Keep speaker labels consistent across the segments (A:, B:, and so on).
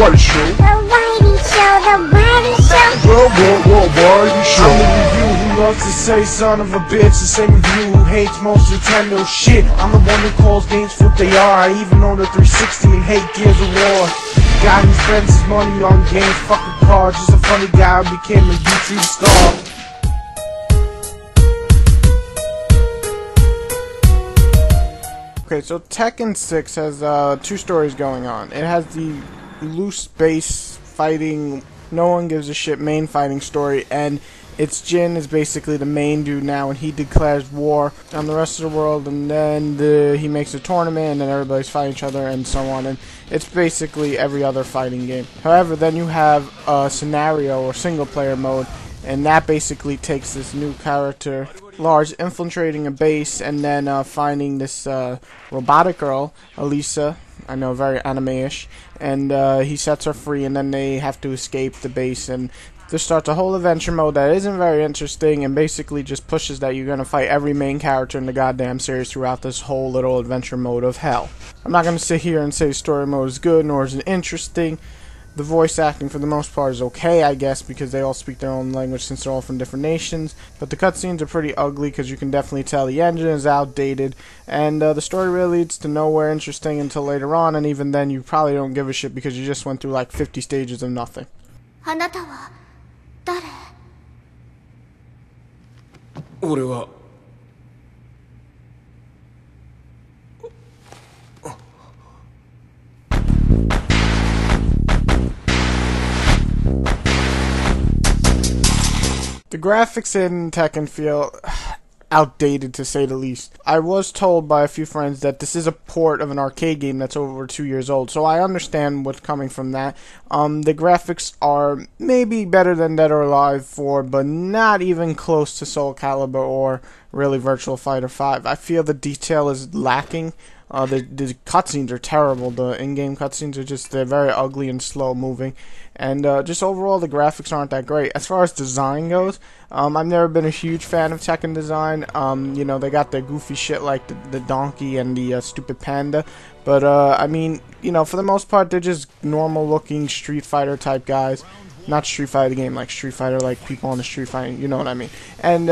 A: What show?
B: The Whitey Show, the Whitey Show.
A: Whitey Show.
C: I'm the review who loves to say son of a bitch. The same review who hates most Nintendo shit. I'm the one who calls games what they are. I even own the 360 and hate Gears of War. Guy who spends his money on games, fucking cars. Just a funny guy who became a YouTube star.
D: Okay, so Tekken 6 has two stories going on. It has the loose base fighting, no one gives a shit main fighting story, and its Jin is basically the main dude now, and he declares war on the rest of the world, and then he makes a tournament, and then everybody's fighting each other, and so on, and it's basically every other fighting game. However, then you have a scenario or single player mode, and that basically takes this new character, Lars, infiltrating a base and then finding this robotic girl, Elisa, I know, very anime-ish, and he sets her free, and then they have to escape the base, and this starts a whole adventure mode that isn't very interesting and basically just pushes that you're going to fight every main character in the goddamn series throughout this whole little adventure mode of hell. I'm not going to sit here and say story mode is good nor is it interesting. The voice acting for the most part is okay, I guess, because they all speak their own language since they're all from different nations. But the cutscenes are pretty ugly because you can definitely tell the engine is outdated. And the story really leads to nowhere interesting until later on, and even then you probably don't give a shit because you just went through like 50 stages of nothing.
B: あなたは誰?
C: 俺は
D: The graphics in Tekken feel outdated, to say the least. I was told by a few friends that this is a port of an arcade game that's over 2 years old, so I understand what's coming from that. The graphics are maybe better than Dead or Alive 4, but not even close to Soul Calibur or really Virtual Fighter 5. I feel the detail is lacking. The cutscenes are terrible. The in-game cutscenes are just, they're very ugly and slow moving. And just overall, the graphics aren't that great. As far as design goes, I've never been a huge fan of Tekken design. You know, they got their goofy shit like the donkey and the stupid panda. But, I mean, you know, for the most part, they're just normal-looking Street Fighter type guys. Not Street Fighter game, like Street Fighter, like people on the street fighting, you know what I mean. And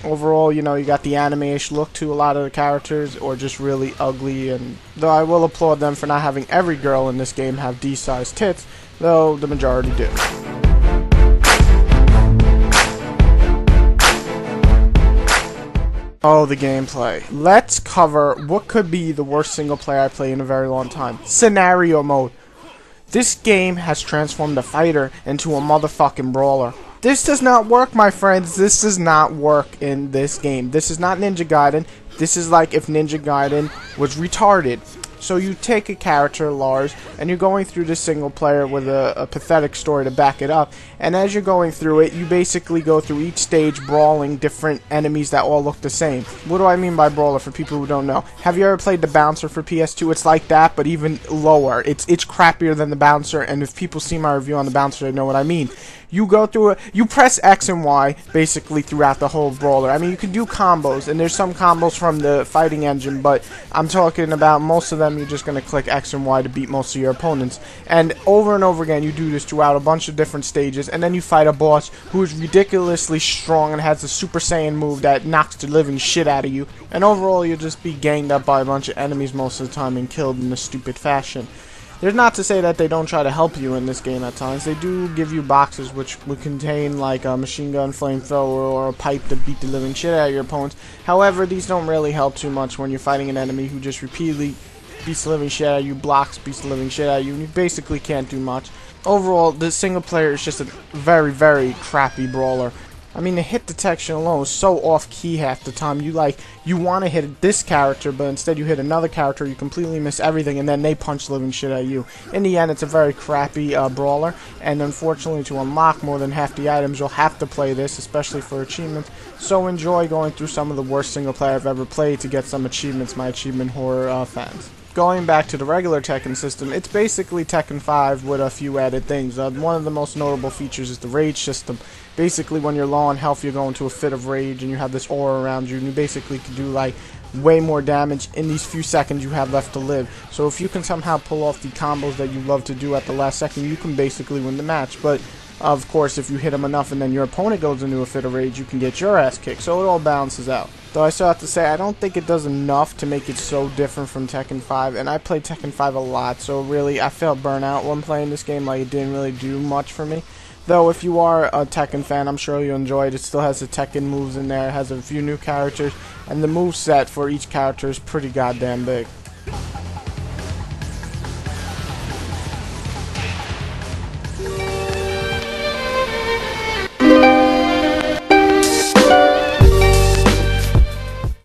D: overall, you know, you got the anime-ish look to a lot of the characters, or just really ugly. And though I will applaud them for not having every girl in this game have D-sized tits, though the majority do. Oh, the gameplay. Let's cover what could be the worst single player I play in a very long time. Scenario mode. This game has transformed a fighter into a motherfucking brawler. This does not work, my friends. This does not work in this game. This is not Ninja Gaiden. This is like if Ninja Gaiden was retarded. So you take a character, Lars, and you're going through this single player with a pathetic story to back it up. And as you're going through it, you basically go through each stage brawling different enemies that all look the same. What do I mean by brawler for people who don't know? Have you ever played the Bouncer for PS2? It's like that, but even lower. It's crappier than the Bouncer, and if people see my review on the Bouncer, they know what I mean. You go through it, you press X and Y basically throughout the whole brawler. I mean, you can do combos, and there's some combos from the fighting engine, but I'm talking about most of them, you're just going to click X and Y to beat most of your opponents. And over again, you do this throughout a bunch of different stages, and then you fight a boss who is ridiculously strong and has a Super Saiyan move that knocks the living shit out of you. And overall, you'll just be ganged up by a bunch of enemies most of the time and killed in a stupid fashion. There's not to say that they don't try to help you in this game at times. They do give you boxes which would contain like a machine gun, flamethrower, or a pipe to beat the living shit out of your opponents. However, these don't really help too much when you're fighting an enemy who just repeatedly beats the living shit out of you, blocks, beats the living shit out of you, and you basically can't do much. Overall, the single player is just a very, very crappy brawler. I mean, the hit detection alone is so off-key half the time. You want to hit this character, but instead you hit another character, you completely miss everything, and then they punch the living shit at you. In the end, it's a very crappy brawler, and unfortunately, to unlock more than half the items, you'll have to play this, especially for achievements. So enjoy going through some of the worst single player I've ever played to get some achievements, my achievement horror fans. Going back to the regular Tekken system, it's basically Tekken 5 with a few added things. One of the most notable features is the rage system. Basically, when you're low on health, you go into a fit of rage, and you have this aura around you, and you basically can do like way more damage in these few seconds you have left to live. So if you can somehow pull off the combos that you love to do at the last second, you can basically win the match. But of course, if you hit him enough and then your opponent goes into a fit of rage, you can get your ass kicked. So it all balances out. Though I still have to say, I don't think it does enough to make it so different from Tekken 5. And I played Tekken 5 a lot, so really I felt burnout when playing this game. Like, it didn't really do much for me. Though if you are a Tekken fan, I'm sure you'll enjoy it. It still has the Tekken moves in there. It has a few new characters. And the move set for each character is pretty goddamn big.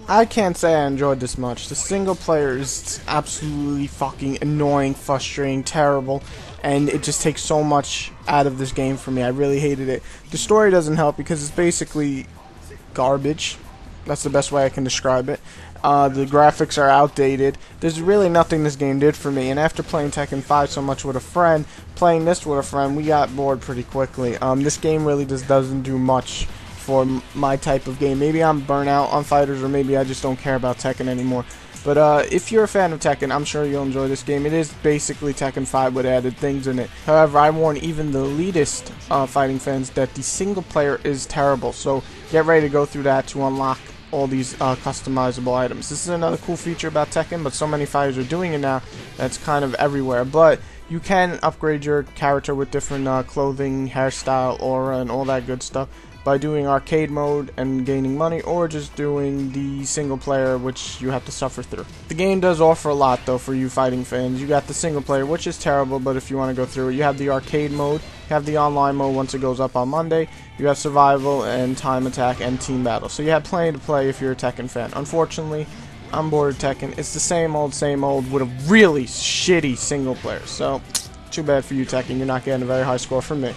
D: I can't say I enjoyed this much. The single player is absolutely fucking annoying, frustrating, terrible, and it just takes so much out of this game for me. I really hated it. The story doesn't help because it's basically garbage. That's the best way I can describe it. The graphics are outdated. There's really nothing this game did for me, and after playing Tekken 5 so much with a friend, playing this with a friend, we got bored pretty quickly. This game really just doesn't do much for my type of game. Maybe I'm burnt out on fighters, or maybe I just don't care about Tekken anymore. But if you're a fan of Tekken, I'm sure you'll enjoy this game. It is basically Tekken 5 with added things in it. However, I warn even the elitist fighting fans that the single player is terrible. So get ready to go through that to unlock all these customizable items. This is another cool feature about Tekken, but so many fighters are doing it now that's kind of everywhere. But you can upgrade your character with different clothing, hairstyle, aura, and all that good stuff by doing arcade mode and gaining money, or just doing the single player, which you have to suffer through. The game does offer a lot though for you fighting fans. You got the single player, which is terrible, but if you want to go through it, you have the arcade mode, you have the online mode once it goes up on Monday, you have survival and time attack and team battle. So you have plenty to play if you're a Tekken fan. Unfortunately, I'm bored of Tekken. It's the same old with a really shitty single player. So too bad for you, Tekken. You're not getting a very high score from me.